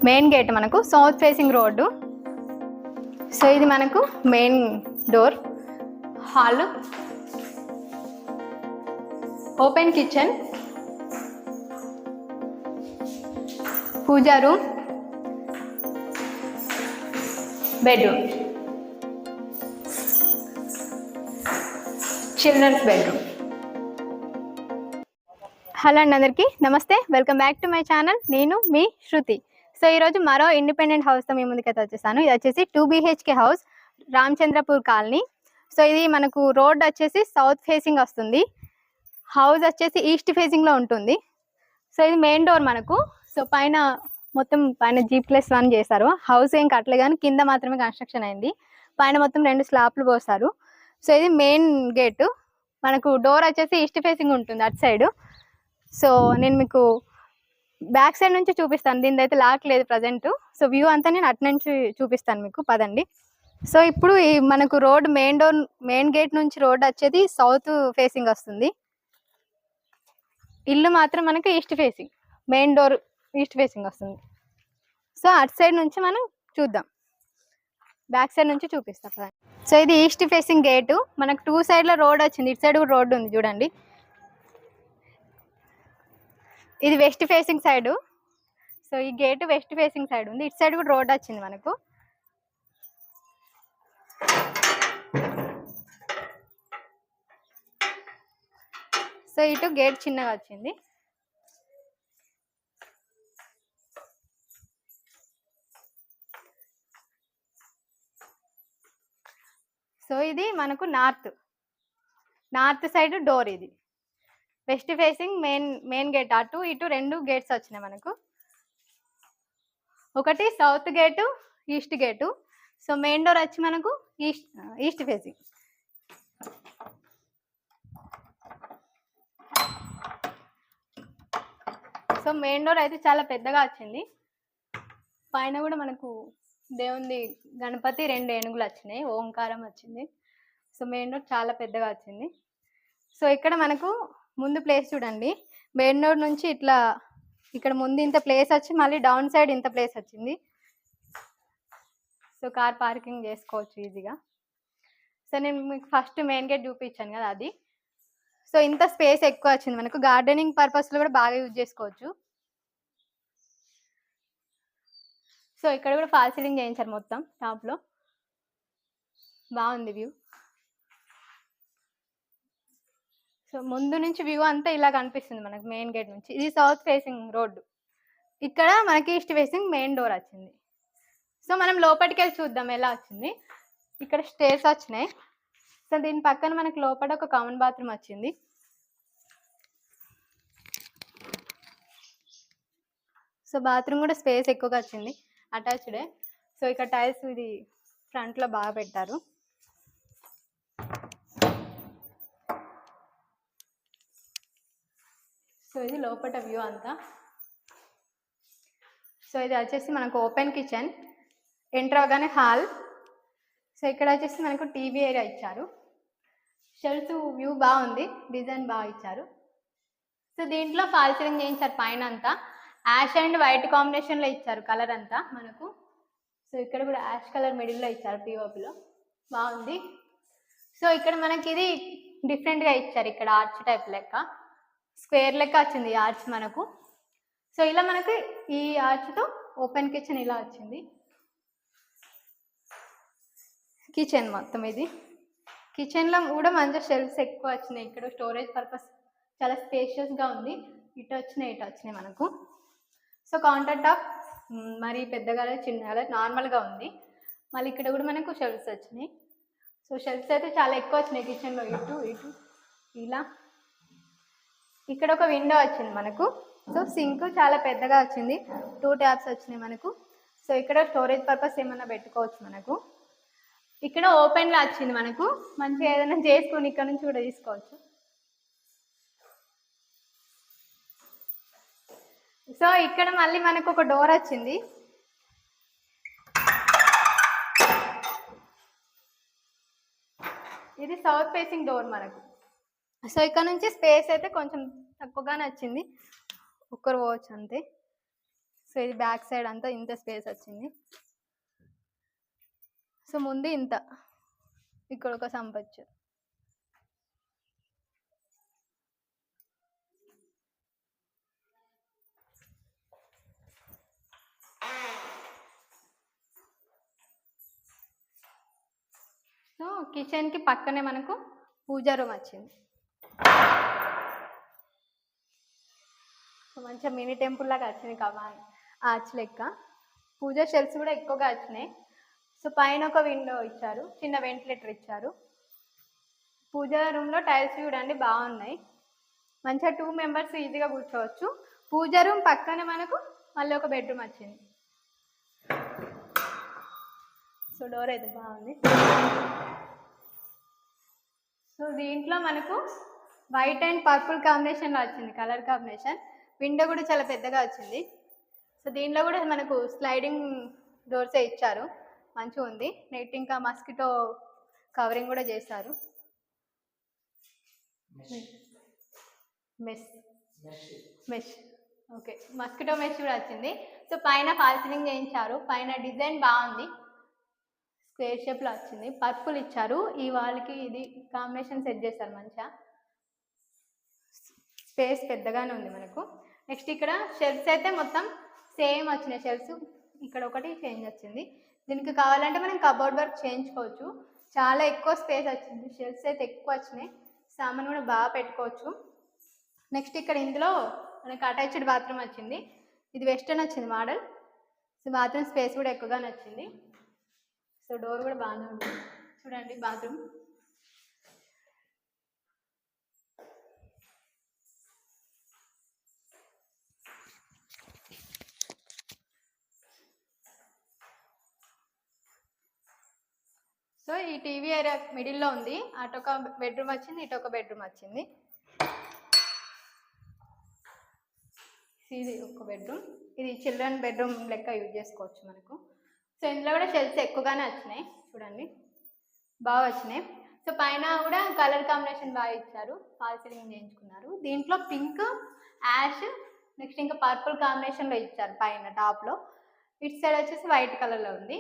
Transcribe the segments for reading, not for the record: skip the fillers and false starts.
Main gate మనకు south facing road. So ఇది మనకు main door. Hall, open kitchen, puja room, bedroom, children's bedroom. Hello అండి, అందరికీ నమస్తే. Welcome back to my channel. నేను మీ శృతి. సో ఈరోజు మరో ఇండిపెండెంట్ హౌస్తో మీ ముందుకైతే వచ్చేసాను. ఇది వచ్చేసి 2 BHK house, Ramachandrapur colony. So ఇది మనకు రోడ్ వచ్చేసి సౌత్ ఫేసింగ్ వస్తుంది. హౌస్ వచ్చేసి ఈస్ట్ ఫేసింగ్లో ఉంటుంది. సో ఇది మెయిన్ డోర్ మనకు. సో పైన మొత్తం పైన G+1 చేశారు. హౌస్ ఏం కట్టలే కానీ కింద మాత్రమే కన్స్ట్రక్షన్ అయింది. పైన మొత్తం 2 స్లాబ్లు పోస్తారు. సో ఇది మెయిన్ గేటు మనకు. డోర్ వచ్చేసి ఈస్ట్ ఫేసింగ్ ఉంటుంది అటు సైడు. సో నేను మీకు బ్యాక్ సైడ్ నుంచి చూపిస్తాను. దీని అయితే లాక్ లేదు ప్రజెంట్. సో వ్యూ అంతా నేను అటు నుంచి చూపిస్తాను మీకు, పదండి. సో ఇప్పుడు ఈ మనకు రోడ్ మెయిన్ గేట్ నుంచి రోడ్ వచ్చేది సౌత్ ఫేసింగ్ వస్తుంది. ఇల్లు మాత్రం మనకు east facing, main door east facing వస్తుంది. సో అటు సైడ్ నుంచి మనం చూద్దాం, బ్యాక్ సైడ్ నుంచి చూపిస్తాం. సో ఇది ఈస్ట్ ఫేసింగ్ గేటు. మనకు 2 సైడ్ల రోడ్ వచ్చింది. ఇటు సైడ్ కూడా రోడ్డు ఉంది చూడండి. ఇది వెస్ట్ ఫేసింగ్ సైడు. సో ఈ గేటు వెస్ట్ ఫేసింగ్ సైడ్ ఉంది. ఇటు సైడ్ కూడా రోడ్ వచ్చింది మనకు. సో ఇటు గేట్ చిన్నగా వచ్చింది. సో ఇది మనకు నార్త్ సైడ్ డోర్. ఇది వెస్ట్ ఫేసింగ్ మెయిన్ గేట్. అటు ఇటు 2 గేట్స్ వచ్చినాయి మనకు. ఒకటి south gate, east gate. So main door వచ్చి మనకు east facing. So main door అయితే చాలా పెద్దగా వచ్చింది. పైన కూడా మనకు దేవుంది గణపతి 2 ఏనుగులు వచ్చినాయి, ఓంకారం వచ్చింది. సో మెయిన్ డోర్ చాలా పెద్దగా వచ్చింది. సో ఇక్కడ మనకు ముందు ప్లేస్ చూడండి. మెయిన్ డోర్ నుంచి ఇట్లా ఇక్కడ ముందు ఇంత ప్లేస్ వచ్చి మళ్ళీ డౌన్ సైడ్ ఇంత ప్లేస్ వచ్చింది. సో కార్ పార్కింగ్ చేసుకోవచ్చు ఈజీగా. సో నేను మీకు ఫస్ట్ మెయిన్ గేట్ చూపించాను కదా, అది. సో ఇంత స్పేస్ ఎక్కువ వచ్చింది మనకు. గార్డెనింగ్ పర్పస్లో కూడా బాగా యూజ్ చేసుకోవచ్చు. సో ఇక్కడ కూడా ఫాల్ సీలింగ్ చేయించారు మొత్తం టాప్లో. బాగుంది వ్యూ. సో ముందు నుంచి వ్యూ అంతా ఇలా కనిపిస్తుంది మనకు మెయిన్ గేట్ నుంచి. ఇది సౌత్ ఫేసింగ్ రోడ్డు. ఇక్కడ మనకి ఈస్ట్ ఫేసింగ్ మెయిన్ డోర్ వచ్చింది. సో మనం లోపలికి వెళ్ళి చూద్దాం ఎలా వచ్చింది. ఇక్కడ స్టేర్స్ వచ్చినాయి. సో దీని పక్కన మనకి లోపల ఒక కామన్ బాత్రూమ్ వచ్చింది. సో బాత్రూమ్ కూడా స్పేస్ ఎక్కువగా వచ్చింది, అటాచ్డే. సో ఇక్కడ టైల్స్ ఇది ఫ్రంట్లో బాగా పెట్టారు. సో ఇది లోపల వ్యూ అంతా. సో ఇది వచ్చేసి మనకు ఓపెన్ కిచెన్. ఎంటర్ అవగానే హాల్. సో ఇక్కడ వచ్చేసి మనకు టీవీ ఏరియా ఇచ్చారు. షెల్ఫ్ వ్యూ బాగుంది, డిజైన్ బాగా ఇచ్చారు. సో దీంట్లో ఫాల్ సీలింగ్ చేయించారు పైన అంతా. యాష్ అండ్ వైట్ కాంబినేషన్లో ఇచ్చారు కలర్ అంతా మనకు. సో ఇక్కడ కూడా యాష్ కలర్ మిడిల్లో ఇచ్చారు పిఓపిలో, బాగుంది. సో ఇక్కడ మనకి ఇది డిఫరెంట్గా ఇచ్చారు. ఇక్కడ ఆర్చ్ టైప్ లెక్క, స్క్వేర్ లెక్క వచ్చింది ఈ ఆర్చ్ మనకు. సో ఇలా మనకి ఈ ఆర్చ్తో ఓపెన్ కిచెన్ ఇలా వచ్చింది. కిచెన్ మొత్తం ఇది. కిచెన్లో కూడా మంచిగా షెల్ఫ్స్ ఎక్కువ వచ్చినాయి. ఇక్కడ స్టోరేజ్ పర్పస్ చాలా స్పేషియస్గా ఉంది. ఇటు వచ్చినాయి మనకు. సో కౌంటర్ టాప్ మరి పెద్దగా చిన్నగా నార్మల్గా ఉంది. మళ్ళీ ఇక్కడ కూడా మనకు షెల్ఫ్స్ వచ్చినాయి. సో షెల్ఫ్స్ అయితే చాలా ఎక్కువ వచ్చినాయి కిచెన్లో. ఇటు ఇలా ఇక్కడ ఒక విండో వచ్చింది మనకు. సో సింక్ చాలా పెద్దగా వచ్చింది, 2 ట్యాప్స్ వచ్చినాయి మనకు. సో ఇక్కడ స్టోరేజ్ పర్పస్ ఏమన్నా పెట్టుకోవచ్చు మనకు. ఇక్కడ ఓపెన్లో వచ్చింది మనకు, మంచిగా ఏదైనా చేసుకొని ఇక్కడ నుంచి కూడా తీసుకోవచ్చు. సో ఇక్కడ మళ్ళీ మనకు ఒక డోర్ వచ్చింది. ఇది సౌత్ ఫేసింగ్ డోర్ మనకు. సో ఇక్కడ నుంచి స్పేస్ అయితే కొంచెం తక్కువగానే వచ్చింది, ఒక్కరు పోవచ్చు అంతే. సో సో ఇది బ్యాక్ సైడ్ అంతా ఇంత స్పేస్ వచ్చింది. సో ముందు ఇంత, ఇక్కడ ఒక సంపచ్చు. సో కిచెన్కి పక్కనే మనకు పూజా రూమ్ వచ్చింది. సో మంచిగా మినీ టెంపుల్ లాగా వచ్చింది, కమాన్ ఆర్చ్ లెక్క. పూజా షెల్ఫ్స్ కూడా ఎక్కువగా వచ్చినాయి. సో పైన ఒక విండో ఇచ్చారు, చిన్న వెంటిలేటర్ ఇచ్చారు. పూజా రూమ్లో టైల్స్ చూడండి బాగున్నాయి, మంచిగా 2 మెంబర్స్ ఈజీగా కూర్చోవచ్చు. పూజా రూమ్ పక్కనే మనకు మళ్ళీ ఒక బెడ్రూమ్ వచ్చింది. సో డోర్ అయితే బాగుంది. సో దీంట్లో మనకు వైట్ అండ్ పర్పుల్ కాంబినేషన్లో వచ్చింది కలర్ కాంబినేషన్. విండో కూడా చాలా పెద్దగా వచ్చింది. సో దీనిలో కూడా మనకు స్లైడింగ్ డోర్సే ఇచ్చారు, మంచిగా ఉంది. నెట్ ఇంకా మస్కిటో కవరింగ్ కూడా చేశారు. మెష్ ఓకే, మస్కిటో మెష్ కూడా వచ్చింది. సో పైన ఫాల్ సీలింగ్ చేయించారు, పైన డిజైన్ బాగుంది, స్క్వేర్ షేప్లో వచ్చింది. పర్పుల్ ఇచ్చారు, ఈ వాల్కి ఇది కాంబినేషన్ సెట్ చేశారు మంచిగా. స్పేస్ పెద్దగానే ఉంది మనకు. నెక్స్ట్ ఇక్కడ షెల్ఫ్స్ అయితే మొత్తం సేమ్ వచ్చినాయి షెల్ఫ్స్, ఇక్కడ ఒకటి చేంజ్ వచ్చింది. దీనికి కావాలంటే మనం కబోర్డ్ వర్క్ చేయించుకోవచ్చు. చాలా ఎక్కువ స్పేస్ వచ్చింది, షెల్ఫ్స్ అయితే ఎక్కువ వచ్చినాయి, సామాన్ కూడా బాగా పెట్టుకోవచ్చు. నెక్స్ట్ ఇక్కడ ఇందులో మనకు అటాచ్డ్ బాత్రూమ్ వచ్చింది. ఇది వెస్టర్న్ వచ్చింది మోడల్. సో బాత్రూమ్ స్పేస్ కూడా ఎక్కువగానే వచ్చింది. సో డోర్ కూడా బాగానే ఉంది, చూడండి బాత్రూమ్. సో ఈ టీవీ ఏరియా మిడిల్లో ఉంది, అటు ఒక బెడ్రూమ్ వచ్చింది, ఇటు ఒక బెడ్రూమ్ వచ్చింది. ఇది ఒక బెడ్రూమ్, ఇది చిల్డ్రన్ బెడ్రూమ్ లెక్క యూజ్ చేసుకోవచ్చు మనకు. సో ఇందులో కూడా షెల్ఫ్స్ ఎక్కువగానే వచ్చినాయి, చూడండి బాగా వచ్చినాయి. సో పైన కూడా కలర్ కాంబినేషన్ బాగా ఇచ్చారు, ఫాల్ సీలింగ్ చేయించుకున్నారు. దీంట్లో పింక్, యాష్, నెక్స్ట్ ఇంకా పర్పుల్ కాంబినేషన్లో ఇచ్చారు పైన టాప్లో. ఇటు సైడ్ వచ్చేసి వైట్ కలర్లో ఉంది.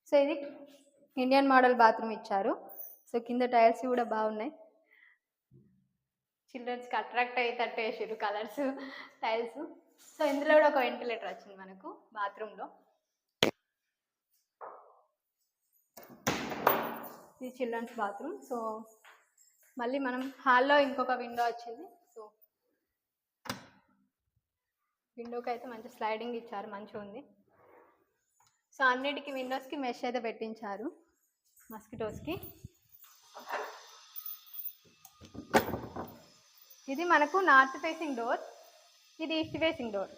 సో ఇది ఇండియన్ మోడల్ బాత్రూమ్ ఇచ్చారు. సో కింద టైల్స్ కూడా బాగున్నాయి, చిల్డ్రన్స్కి అట్రాక్ట్ అయ్యేటట్టు వేసారు కలర్స్ టైల్స్. సో ఇందులో కూడా ఒక వెంటిలేటర్ వచ్చింది మనకు బాత్రూంలో. ఇది చిల్డ్రన్స్ బాత్రూమ్. సో మళ్ళీ మనం హాల్లో ఇంకొక విండో వచ్చింది. సో విండోకి అయితే మంచి స్లైడింగ్ ఇచ్చారు, మంచిగా ఉంది. సో అన్నిటికీ విండోస్కి మెష్ అయితే పెట్టించారు మస్కిటోస్కి. ఇది మనకు నార్త్ ఫేసింగ్ డోర్, ఇది ఈస్ట్ ఫేసింగ్ డోర్.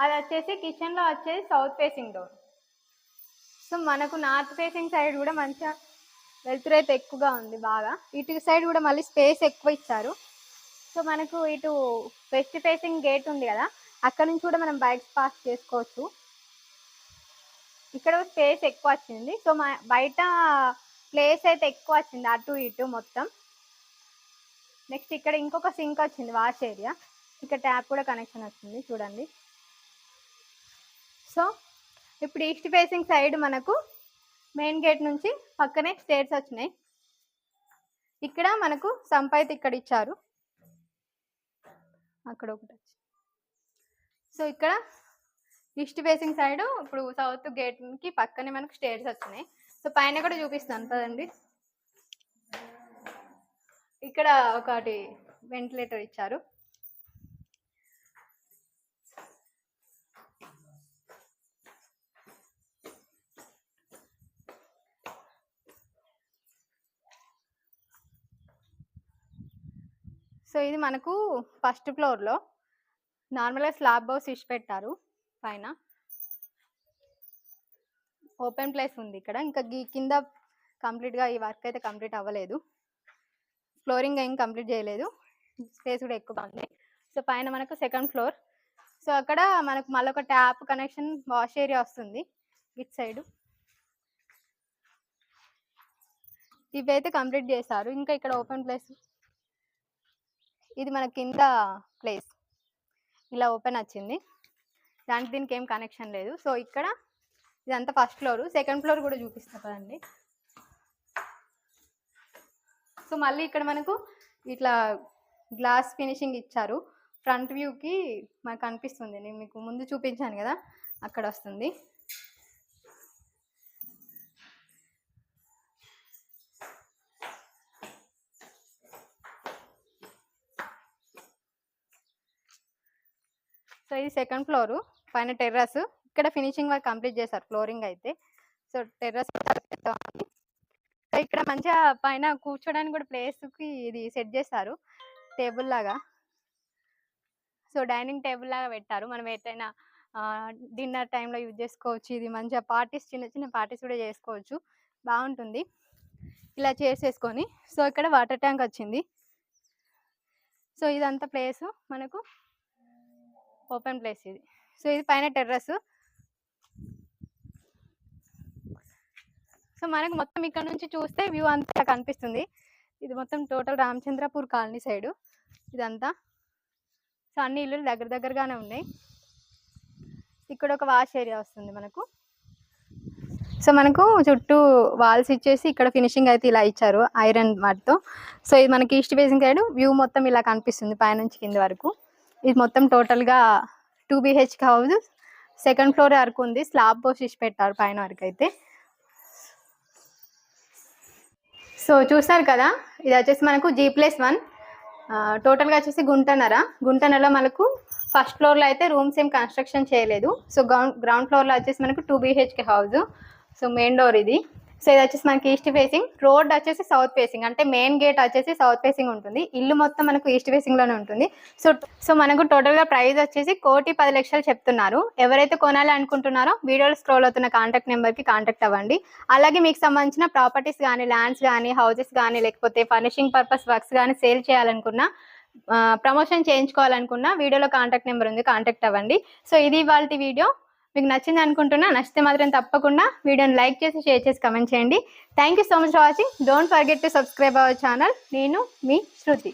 అది వచ్చేసి కిచెన్లో వచ్చేసి సౌత్ ఫేసింగ్ డోర్. సో మనకు నార్త్ ఫేసింగ్ సైడ్ కూడా మంచిగా వెలుతురు అయితే ఎక్కువగా ఉంది బాగా. ఇటు సైడ్ కూడా మళ్ళీ స్పేస్ ఎక్కువ ఇచ్చారు. సో మనకు ఇటు వెస్ట్ ఫేసింగ్ గేట్ ఉంది కదా, అక్కడ నుంచి కూడా మనం బైక్స్ పాస్ చేసుకోవచ్చు. ఇక్కడ స్పేస్ ఎక్కువ వచ్చింది. సో బయట ప్లేస్ అయితే ఎక్కువ వచ్చింది, అటు ఇటు మొత్తం. నెక్స్ట్ ఇక్కడ ఇంకొక సింక్ వచ్చింది, వాష్ ఏరియా. ఇక్కడ ట్యాప్ కూడా కనెక్షన్ వచ్చింది, చూడండి. సో ఇప్పుడు ఈస్ట్ ఫేసింగ్ సైడ్ మనకు మెయిన్ గేట్ నుంచి పక్కనే స్టేర్స్ వచ్చినాయి. ఇక్కడ మనకు సంప్ అయితే ఇక్కడ ఇచ్చారు, అక్కడ ఒకటి. సో ఇక్కడ ఈస్ట్ ఫేసింగ్ సైడ్ ఇప్పుడు సౌత్ గేట్కి పక్కనే మనకు స్టేర్స్ వచ్చినాయి. సో పైన కూడా చూపిస్తాను కదండి. ఇక్కడ ఒకటి వెంటిలేటర్ ఇచ్చారు. సో ఇది మనకు ఫస్ట్ ఫ్లోర్లో నార్మల్గా స్లాబ్ హౌస్ ఇచ్చి పెట్టారు. పైన ఓపెన్ ప్లేస్ ఉంది ఇక్కడ. ఇంకా కింద కంప్లీట్గా ఈ వర్క్ అయితే కంప్లీట్ అవ్వలేదు, ఫ్లోరింగ్ ఏం కంప్లీట్ చేయలేదు, స్పేస్ కూడా ఎక్కువ ఉంది. సో పైన మనకు సెకండ్ ఫ్లోర్. సో అక్కడ మనకు మళ్ళీ ఒక ట్యాప్ కనెక్షన్, వాష్ ఏరియా వస్తుంది ఇటు సైడు. ఇవైతే కంప్లీట్ చేశారు. ఇంకా ఇక్కడ ఓపెన్ ప్లేస్ ఇది మన కింద ప్లేస్ ఇలా ఓపెన్ వచ్చింది, దానికి దీనికి ఏం కనెక్షన్ లేదు. సో ఇక్కడ ఇదంతా ఫస్ట్ ఫ్లోర్, సెకండ్ ఫ్లోర్ కూడా చూపిస్తా కదండి. సో మళ్ళీ ఇక్కడ మనకు ఇట్లా గ్లాస్ ఫినిషింగ్ ఇచ్చారు. ఫ్రంట్ వ్యూకి మనకు కనిపిస్తుంది, నేను మీకు ముందు చూపించాను కదా అక్కడ వస్తుంది. సో ఇది సెకండ్ ఫ్లోరు, పైన టెర్రస్. ఇక్కడ ఫినిషింగ్ వర్క్ కంప్లీట్ చేశారు, ఫ్లోరింగ్ అయితే. సో టెర్రస్ ఇక్కడ మంచిగా పైన కూర్చోడానికి కూడా ప్లేస్కి ఇది సెట్ చేస్తారు, టేబుల్ లాగా. సో డైనింగ్ టేబుల్ లాగా పెట్టారు, మనం ఎటైనా డిన్నర్ టైంలో యూజ్ చేసుకోవచ్చు. ఇది మంచిగా పార్టీస్, చిన్న చిన్న పార్టీస్ కూడా చేసుకోవచ్చు, బాగుంటుంది ఇలా చేసేసుకొని. సో ఇక్కడ వాటర్ ట్యాంక్ వచ్చింది. సో ఇదంతా ప్లేస్ మనకు ఓపెన్ ప్లేస్ ఇది. సో ఇది పైన టెర్రస్. సో మనకు మొత్తం ఇక్కడ నుంచి చూస్తే వ్యూ అంతా కనిపిస్తుంది. ఇది మొత్తం టోటల్ రామచంద్రపూర్ కాలనీ సైడు ఇదంతా. సో అన్ని ఇల్లులు దగ్గర దగ్గరగానే ఉన్నాయి. ఇక్కడ ఒక వాష్ ఏరియా వస్తుంది మనకు. సో మనకు చుట్టూ వాల్స్ ఇచ్చేసి ఇక్కడ ఫినిషింగ్ అయితే ఇలా ఇచ్చారు ఐరన్ వాటితో. సో ఇది మనకి ఈస్ట్ ఫేసింగ్ సైడ్ వ్యూ మొత్తం ఇలా కనిపిస్తుంది పైనుంచి కింద వరకు. ఇది మొత్తం టోటల్గా 2 BHK హౌస్. సెకండ్ ఫ్లోర్ వరకు ఉంది, స్లాబ్ పోసి పెట్టారు పైన వరకు అయితే. సో చూస్తారు కదా, ఇది వచ్చేసి మనకు G+1. టోటల్గా వచ్చేసి గుంటనరలో మనకు ఫస్ట్ ఫ్లోర్లో అయితే రూమ్స్ ఏం కన్స్ట్రక్షన్ చేయలేదు. సో గ్రౌండ్ ఫ్లోర్లో వచ్చేసి మనకు 2 BHK house. So main door ఇది. సో ఇది వచ్చేసి మనకి ఈస్ట్ ఫేసింగ్, రోడ్ వచ్చేసి సౌత్ ఫేసింగ్, అంటే మెయిన్ గేట్ వచ్చేసి సౌత్ ఫేసింగ్ ఉంటుంది. ఇల్లు మొత్తం మనకు ఈస్ట్ ఫేసింగ్లోనే ఉంటుంది. సో మనకు టోటల్గా ప్రైస్ వచ్చేసి 1,10,00,000 చెప్తున్నారు. ఎవరైతే కొనాలి అనుకుంటున్నారో వీడియోలో స్క్రోల్ అవుతున్న కాంటాక్ట్ నెంబర్కి కాంటాక్ట్ అవ్వండి. అలాగే మీకు సంబంధించిన ప్రాపర్టీస్ కానీ, ల్యాండ్స్ కానీ, హౌసెస్ కానీ, లేకపోతే ఫర్నిషింగ్ పర్పస్ వర్క్స్ కానీ సేల్ చేయాలనుకున్నా, ప్రమోషన్ చేయించుకోవాలనుకున్నా వీడియోలో కాంటాక్ట్ నెంబర్ ఉంది, కాంటాక్ట్ అవ్వండి. సో ఇది ఇవాల్టి వీడియో. మీకు నచ్చింది అనుకుంటున్నా. నచ్చితే మాత్రం తప్పకుండా వీడియోని లైక్ చేసి, షేర్ చేసి, కమెంట్ చేయండి. Thank you so much for watching. Don't forget to subscribe our channel. నేను మీ శృతి.